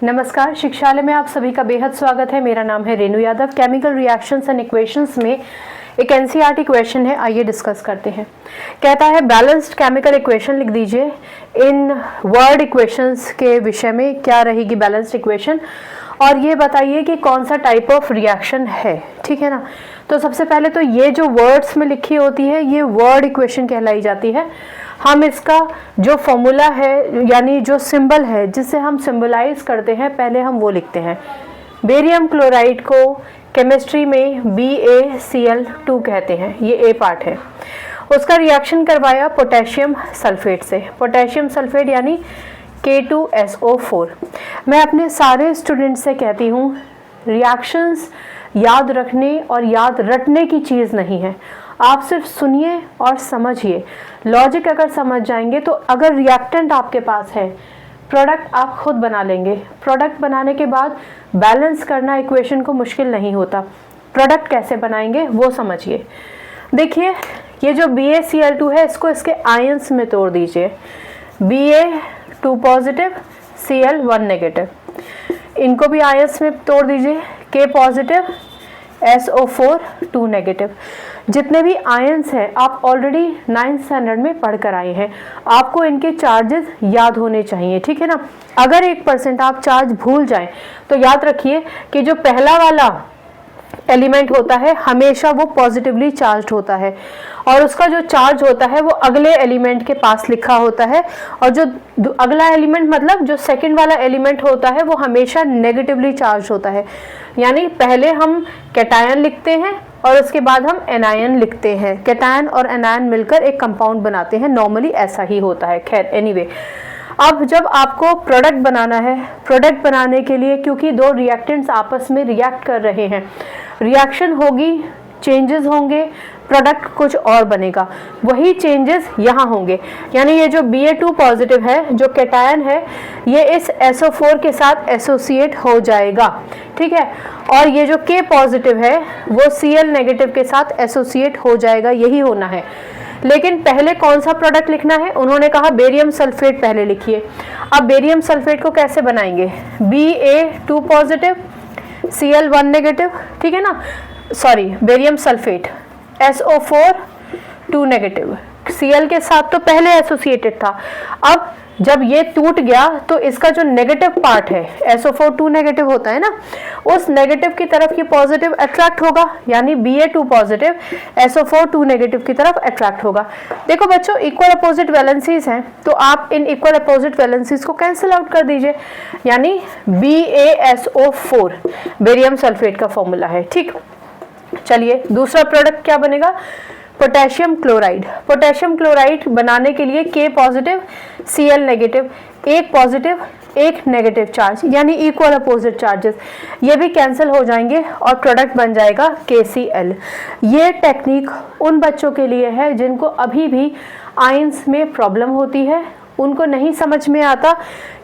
नमस्कार, शिक्षालय में आप सभी का बेहद स्वागत है। मेरा नाम है Renu Yadav. Chemical reactions and equations में एक एनसीईआरटी क्वेश्चन है, आइए डिस्कस करते हैं। कहता है बैलेंस्ड केमिकल इक्वेशन लिख दीजिए। इन वर्ड इक्वेशंस के विषय में क्या रहेगी बैलेंस्ड इक्वेशन, और ये बताइए कि कौन सा टाइप ऑफ रिएक्शन है, ठीक है ना। तो सबसे पहले तो ये जो वर्ड्स में लिखी होती है ये वर्ड इक्वेशन कहलाई जाती है। हम इसका जो फॉर्मूला है यानी जो सिंबल है जिससे हम सिंबलाइज करते हैं पहले हम वो लिखते हैं। बेरियम क्लोराइड को केमिस्ट्री में BaCl2 कहते हैं, ये ए पार्ट है। उसका रिएक्शन करवाया पोटेशियम सल्फेट से, पोटेशियम सल्फेट यानी K2SO4। मैं अपने सारे स्टूडेंट्स से कहती हूँ रिएक्शंस याद रखने और याद रटने की चीज़ नहीं है, आप सिर्फ सुनिए और समझिए। लॉजिक अगर समझ जाएंगे तो अगर रिएक्टेंट आपके पास है, प्रोडक्ट आप खुद बना लेंगे। प्रोडक्ट बनाने के बाद बैलेंस करना इक्वेशन को मुश्किल नहीं होता। प्रोडक्ट कैसे बनाएंगे वो समझिए। देखिए ये जो BaCl2 है इसको इसके आयंस में तोड़ दीजिए। Ba2 positive, Cl1 negative. इनको भी आयंस में तोड़ दीजिए। K positive, SO4 2 negative. जितने भी आयंस हैं आप ऑलरेडी 9th स्टैंडर्ड में पढ़ कर आए हैं, आपको इनके चार्जेस याद होने चाहिए, ठीक है ना। अगर 1% आप चार्ज भूल जाएं तो याद रखिए कि जो पहला वाला एलिमेंट होता है हमेशा वो पॉजिटिवली चार्ज्ड होता है और उसका जो चार्ज होता है वो अगले एलिमेंट के पास लिखा होता है, और जो अगला एलिमेंट मतलब जो सेकंड वाला एलिमेंट होता है वो हमेशा नेगेटिवली चार्ज होता है। यानी पहले हम कैटायन लिखते हैं और उसके बाद हम एनायन लिखते हैं। कैटायन और एनायन मिलकर एक कंपाउंड बनाते हैं, नॉर्मली ऐसा ही होता है। खैर एनीवे, अब जब आपको प्रोडक्ट बनाना है, प्रोडक्ट बनाने के लिए क्योंकि दो रिएक्टेंट्स आपस में रिएक्ट कर रहे हैं, रिएक्शन होगी, चेंजेस होंगे, प्रोडक्ट कुछ और बनेगा, वही चेंजेस यहाँ होंगे। यानी ये जो Ba2 पॉजिटिव है जो कैटायन है ये इस SO4 के साथ एसोसिएट हो जाएगा, ठीक है, और ये जो K पॉजिटिव है वो Cl नेगेटिव के साथ एसोसिएट हो जाएगा, यही होना है। लेकिन पहले कौन सा प्रोडक्ट लिखना है, उन्होंने कहा बेरियम सल्फेट पहले लिखिए। अब बेरियम सल्फेट को कैसे बनाएंगे, Ba2 पॉजिटिव, Cl1 नेगेटिव, ठीक है ना, sorry barium sulphate SO4 2 negative. Cl के साथ तो पहले एसोसिएटेड था, अब जब ये टूट गया तो इसका जो नेगेटिव पार्ट है SO4 2 नेगेटिव होता है ना, उस नेगेटिव की तरफ ये पॉजिटिव अट्रैक्ट होगा, यानी Ba2 पॉजिटिव SO4 2 नेगेटिव की तरफ अट्रैक्ट होगा। देखो बच्चों इक्वल अपोजिट वैलेंसीज हैं तो आप इन इक्वल अपोजिट वैलेंसीज को कैंसिल आउट कर दीजिए, यानी BaSO4 बेरियम सल्फेट का फॉर्मूला है, ठीक। चलिए दूसरा प्रोडक्ट क्या बनेगा, पोटेशियम क्लोराइड। पोटेशियम क्लोराइड बनाने के लिए K पॉजिटिव, Cl नेगेटिव, एक पॉजिटिव एक नेगेटिव चार्ज यानी इक्वल अपोजिट चार्जेस, ये भी कैंसिल हो जाएंगे और प्रोडक्ट बन जाएगा KCl। ये टेक्निक उन बच्चों के लिए है जिनको अभी भी आयंस में प्रॉब्लम होती है, उनको नहीं समझ में आता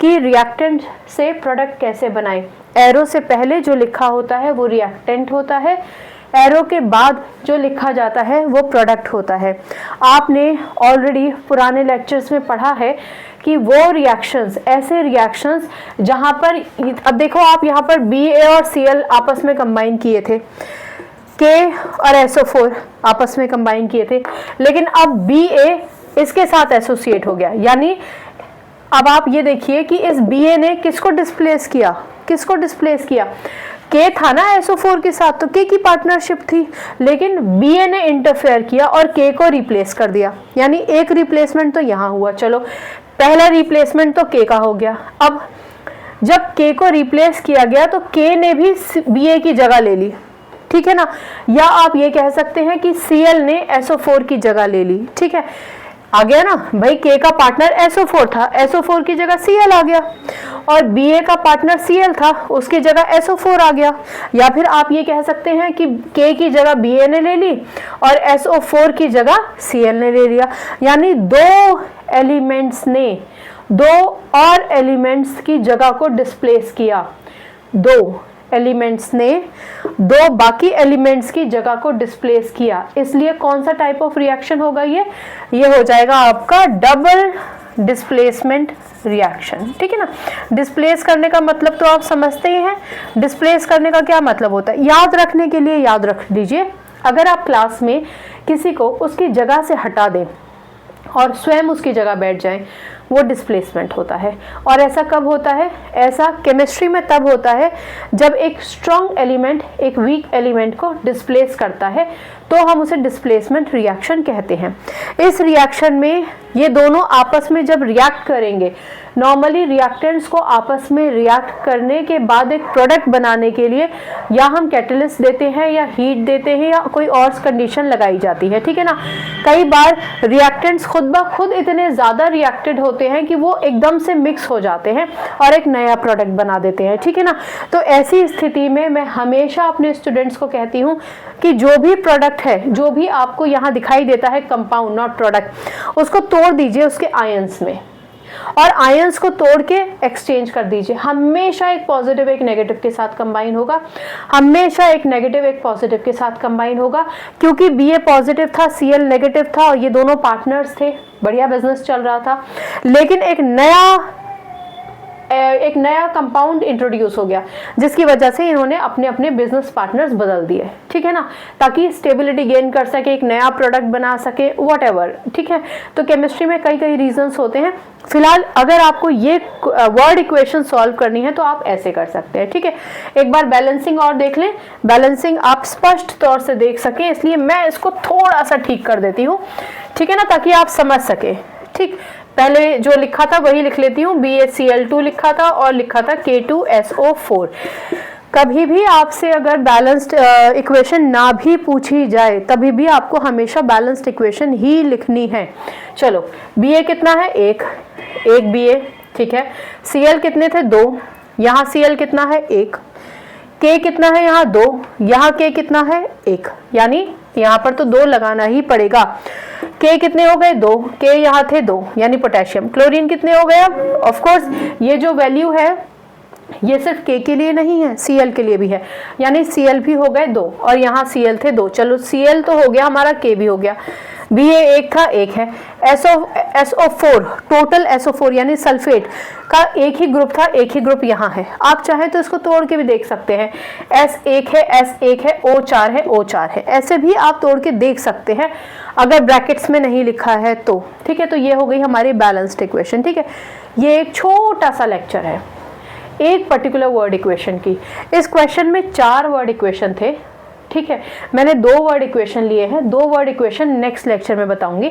कि रिएक्टेंट से प्रोडक्ट कैसे बनाएं। एरो से पहले जो लिखा होता है वो रिएक्टेंट होता है, एरो के बाद जो लिखा जाता है वो प्रोडक्ट होता है। आपने ऑलरेडी पुराने लेक्चर्स में पढ़ा है कि वो रिएक्शंस, ऐसे रिएक्शंस जहाँ पर, अब देखो आप यहाँ पर Ba और Cl आपस में कंबाइन किए थे, K और SO4 आपस में कंबाइन किए थे, लेकिन अब Ba इसके साथ एसोसिएट हो गया। यानी अब आप ये देखिए कि इस Ba ने किसको डिस्प्लेस किया, किसको डिस्प्लेस किया, K था ना SO4 के साथ, तो K की पार्टनरशिप थी, लेकिन Ba ने इंटरफेयर किया और K को रिप्लेस कर दिया, यानी एक रिप्लेसमेंट तो यहाँ हुआ। चलो पहला रिप्लेसमेंट तो K का हो गया। अब जब K को रिप्लेस किया गया तो K ने भी Ba की जगह ले ली, ठीक है ना, या आप ये कह सकते हैं कि Cl ने SO4 की जगह ले ली, ठीक है, आ गया ना भाई। K का पार्टनर SO4 था, SO4 की जगह Cl आ गया, और Ba का पार्टनर Cl था, उसकी जगह SO4 आ गया। या फिर आप ये कह सकते हैं कि K की जगह Ba ने ले ली और SO4 की जगह Cl ने ले लिया, यानी दो और एलिमेंट्स की जगह को डिस्प्लेस किया, दो एलिमेंट्स ने दो बाकी एलिमेंट्स की जगह को डिस्प्लेस किया। इसलिए कौन सा टाइप ऑफ रिएक्शन होगा, ये हो जाएगा आपका डबल डिस्प्लेसमेंट रिएक्शन, ठीक है ना। डिस्प्लेस करने का मतलब तो आप समझते ही हैं। डिस्प्लेस करने का क्या मतलब होता है, याद रखने के लिए याद रख लीजिए। अगर आप क्लास में किसी को उसकी जगह से हटा दें और स्वयं उसकी जगह बैठ जाएं, वो डिस्प्लेसमेंट होता है। और ऐसा कब होता है, ऐसा केमिस्ट्री में तब होता है जब एक स्ट्रॉन्ग एलिमेंट एक वीक एलिमेंट को डिस्प्लेस करता है, तो हम उसे डिस्प्लेसमेंट रिएक्शन कहते हैं। इस रिएक्शन में ये दोनों आपस में जब रिएक्ट करेंगे, नॉर्मली रिएक्टेंट्स को आपस में रिएक्ट करने के बाद एक प्रोडक्ट बनाने के लिए या हम कैटलिस्ट देते हैं या हीट देते हैं या कोई और कंडीशन लगाई जाती है, ठीक है ना। कई बार रिएक्टेंट्स खुद ब खुद इतने ज़्यादा रिएक्टेड होते हैं कि वो एकदम से मिक्स हो जाते हैं और एक नया प्रोडक्ट बना देते हैं, ठीक है ना। तो ऐसी स्थिति में मैं हमेशा अपने स्टूडेंट्स को कहती हूँ कि जो भी प्रोडक्ट है, जो भी आपको यहाँ दिखाई देता है कंपाउंड नॉट प्रोडक्ट, उसको तोड़ दीजिए उसके आयंस में और आयंस को तोड़ के एक्सचेंज कर दीजिए। हमेशा एक पॉजिटिव एक नेगेटिव के साथ कंबाइन होगा, हमेशा एक नेगेटिव एक पॉजिटिव के साथ कंबाइन होगा, क्योंकि Ba पॉजिटिव था, Cl नेगेटिव था और ये दोनों पार्टनर्स थे, बढ़िया बिजनेस चल रहा था। लेकिन एक नया कंपाउंड इंट्रोड्यूस हो गया जिसकी वजह से इन्होंने अपने अपने बिजनेस पार्टनर्स बदल दिए, ठीक है ना, ताकि स्टेबिलिटी गेन कर सके, एक नया प्रोडक्ट बना सके, व्हाटएवर, ठीक है। तो केमिस्ट्री में कई कई रीजंस होते हैं। फिलहाल अगर आपको ये वर्ड इक्वेशन सॉल्व करनी है तो आप ऐसे कर सकते हैं, ठीक है। एक बार बैलेंसिंग और देख लें, बैलेंसिंग आप स्पष्ट तौर से देख सकें, इसलिए मैं इसको थोड़ा सा ठीक कर देती हूँ, ठीक है ना, ताकि आप समझ सके। ठीक, पहले जो लिखा था वही लिख लेती हूँ। BaCl2 लिखा था और लिखा था K2SO4। कभी भी आपसे अगर बैलेंस्ड इक्वेशन ना भी पूछी जाए तभी भी आपको हमेशा बैलेंस्ड इक्वेशन ही लिखनी है। चलो, Ba कितना है, एक Ba, ठीक है। Cl कितने थे, 2, यहाँ Cl कितना है, 1। K कितना है, यहाँ 2, यहाँ K कितना है, 1, यानी यहाँ पर तो 2 लगाना ही पड़ेगा। K कितने हो गए, 2, K यहाँ थे 2, यानी पोटेशियम। क्लोरीन कितने हो गए, अब ऑफ कोर्स ये जो वैल्यू है ये सिर्फ K के लिए नहीं है, Cl के लिए भी है, यानी Cl भी हो गए 2 और यहाँ Cl थे 2। चलो, Cl तो हो गया हमारा, K भी हो गया। Ba 1 था, 1 है। SO4 टोटल SO4 यानी सल्फेट का एक ही ग्रुप था, एक ही ग्रुप यहाँ है। आप चाहे तो इसको तोड़ के भी देख सकते हैं, S1 है, S1 है, O4 है, O4 है, ऐसे भी आप तोड़ के देख सकते हैं अगर ब्रैकेट्स में नहीं लिखा है तो, ठीक है। तो ये हो गई हमारी बैलेंस्ड इक्वेशन, ठीक है। ये एक छोटा सा लेक्चर है एक पर्टिकुलर वर्ड इक्वेशन की। इस क्वेश्चन में 4 वर्ड इक्वेशन थे, ठीक है। मैंने 2 वर्ड इक्वेशन लिए हैं, 2 वर्ड इक्वेशन नेक्स्ट लेक्चर में बताऊंगी।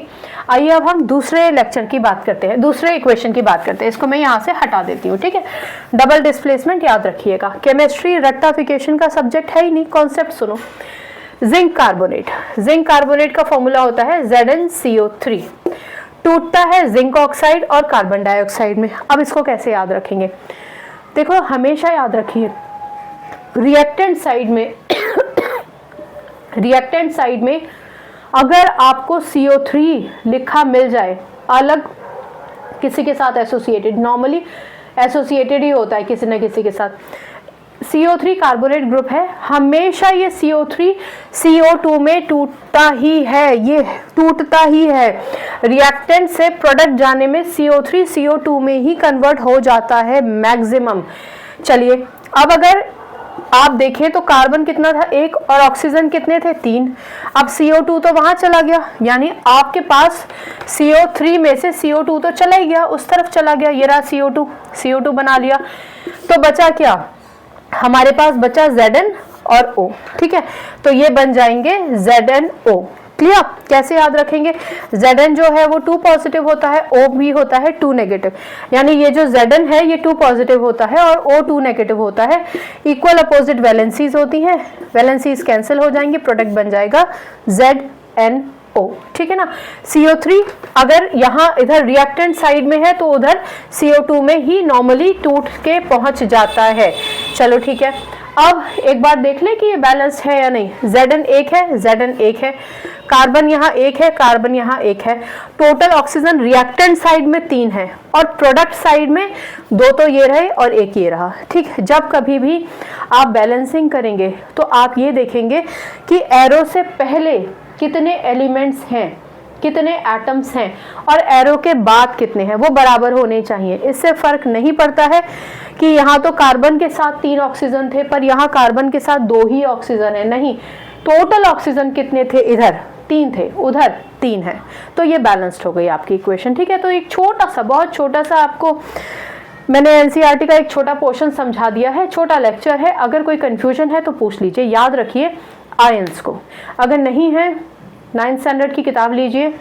आइए अब हम दूसरे लेक्चर की बात करते हैं, दूसरे इक्वेशन की बात करते हैं। इसको मैं यहाँ से हटा देती हूँ, ठीक है। डबल डिस्प्लेसमेंट याद रखिएगा, केमिस्ट्री रट्टाफिकेशन का सब्जेक्ट है ही नहीं, कॉन्सेप्ट सुनो। जिंक कार्बोनेट, जिंक कार्बोनेट का फॉर्मूला होता है ZnCO3। टूटता है जिंक ऑक्साइड और कार्बन डाइऑक्साइड में। अब इसको कैसे याद रखेंगे, देखो हमेशा याद रखिए, रिएक्टेंट साइड में अगर आपको CO3 लिखा मिल जाए अलग किसी के साथ एसोसिएटेड, नॉर्मली एसोसिएटेड ही होता है किसी न किसी के साथ, CO3 कार्बोनेट ग्रुप है, हमेशा ये CO3 CO2 में टूटता ही है, ये टूटता ही है। रिएक्टेंट से प्रोडक्ट जाने में CO3 CO2 में ही कन्वर्ट हो जाता है मैक्सिमम। चलिए, अब अगर आप देखें तो कार्बन कितना था, 1, और ऑक्सीजन कितने थे, 3। अब CO2 तो वहां चला गया, यानी आपके पास CO3 में से CO2 तो चला ही गया, उस तरफ चला गया, ये रहा CO2 बना लिया। तो बचा क्या, हमारे पास बचा Zn और O, ठीक है। तो ये बन जाएंगे ZnO। क्लियर, कैसे याद रखेंगे, Zn जो है वो 2 पॉजिटिव होता है, O भी होता है 2 नेगेटिव, यानी ये जो Zn है ये 2 पॉजिटिव होता है और O 2 नेगेटिव होता है। इक्वल अपोजिट वैलेंसीज होती हैं, वैलेंसीज कैंसिल हो जाएंगी, प्रोडक्ट बन जाएगा ZnO, ठीक है ना। CO3 अगर यहाँ इधर रिएक्टेंट साइड में है तो उधर CO2 में ही नॉर्मली टूट के पहुंच जाता है। चलो ठीक है, अब एक बार देख लें कि ये बैलेंस है या नहीं। Zn 1 है, Zn 1 है, कार्बन यहाँ 1 है, कार्बन यहाँ 1 है। टोटल ऑक्सीजन रिएक्टेंट साइड में 3 है और प्रोडक्ट साइड में 2 तो ये रहे और 1 ये रहा, ठीक है। जब कभी भी आप बैलेंसिंग करेंगे तो आप ये देखेंगे कि एरो से पहले कितने एलिमेंट्स हैं, कितने एटम्स हैं और एरो के बाद कितने हैं, वो बराबर होने चाहिए। इससे फर्क नहीं पड़ता है कि यहाँ तो कार्बन के साथ 3 ऑक्सीजन थे पर यहाँ कार्बन के साथ 2 ही ऑक्सीजन है, नहीं, टोटल ऑक्सीजन कितने थे, इधर 3 थे उधर 3 है, तो ये बैलेंस्ड हो गई आपकी इक्वेशन। ठीक है, तो एक छोटा सा, बहुत छोटा सा आपको मैंने एनसीईआरटी का एक छोटा पोर्शन समझा दिया है, छोटा लेक्चर है। अगर कोई कंफ्यूजन है तो पूछ लीजिए। याद रखिए आयंस को, अगर नहीं है 9th स्टैंडर्ड की किताब लीजिए,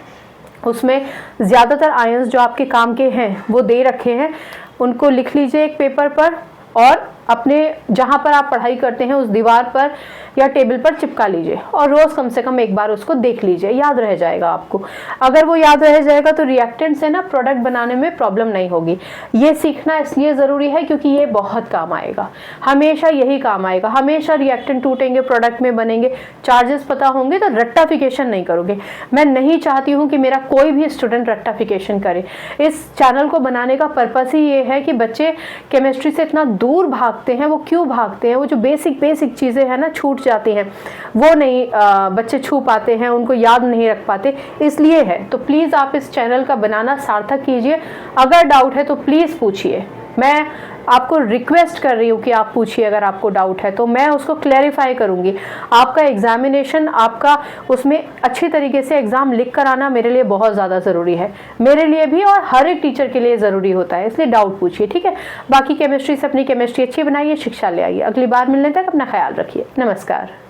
उसमें ज़्यादातर आयंस जो आपके काम के हैं वो दे रखे हैं, उनको लिख लीजिए एक पेपर पर और अपने जहाँ पर आप पढ़ाई करते हैं उस दीवार पर या टेबल पर चिपका लीजिए और रोज़ कम से कम एक बार उसको देख लीजिए, याद रह जाएगा आपको। अगर वो याद रह जाएगा तो रिएक्टेंट से ना प्रोडक्ट बनाने में प्रॉब्लम नहीं होगी। ये सीखना इसलिए ज़रूरी है क्योंकि ये बहुत काम आएगा, हमेशा यही काम आएगा, हमेशा रिएक्टेंट टूटेंगे, प्रोडक्ट में बनेंगे, चार्जेस पता होंगे तो रट्टाफिकेशन नहीं करोगे। मैं नहीं चाहती हूँ कि मेरा कोई भी स्टूडेंट रट्टाफिकेशन करे। इस चैनल को बनाने का पर्पस ही ये है कि बच्चे केमिस्ट्री से इतना दूर भागते हैं, वो क्यों भागते हैं, वो जो बेसिक चीज़ें हैं ना छूट जाती हैं, वो नहीं बच्चे छू पाते हैं, उनको याद नहीं रख पाते, इसलिए है। तो प्लीज़ आप इस चैनल का बनाना सार्थक कीजिए। अगर डाउट है तो प्लीज़ पूछिए, मैं आपको रिक्वेस्ट कर रही हूँ कि आप पूछिए। अगर आपको डाउट है तो मैं उसको क्लैरिफाई करूँगी। आपका एग्जामिनेशन, आपका उसमें अच्छी तरीके से एग्ज़ाम लिख कर आना मेरे लिए बहुत ज़्यादा ज़रूरी है, मेरे लिए भी और हर एक टीचर के लिए ज़रूरी होता है, इसलिए डाउट पूछिए। ठीक है, बाकी केमिस्ट्री से अपनी केमिस्ट्री अच्छी बनाइए, शिक्षा ले आइए। अगली बार मिलने तक अपना ख्याल रखिए। नमस्कार।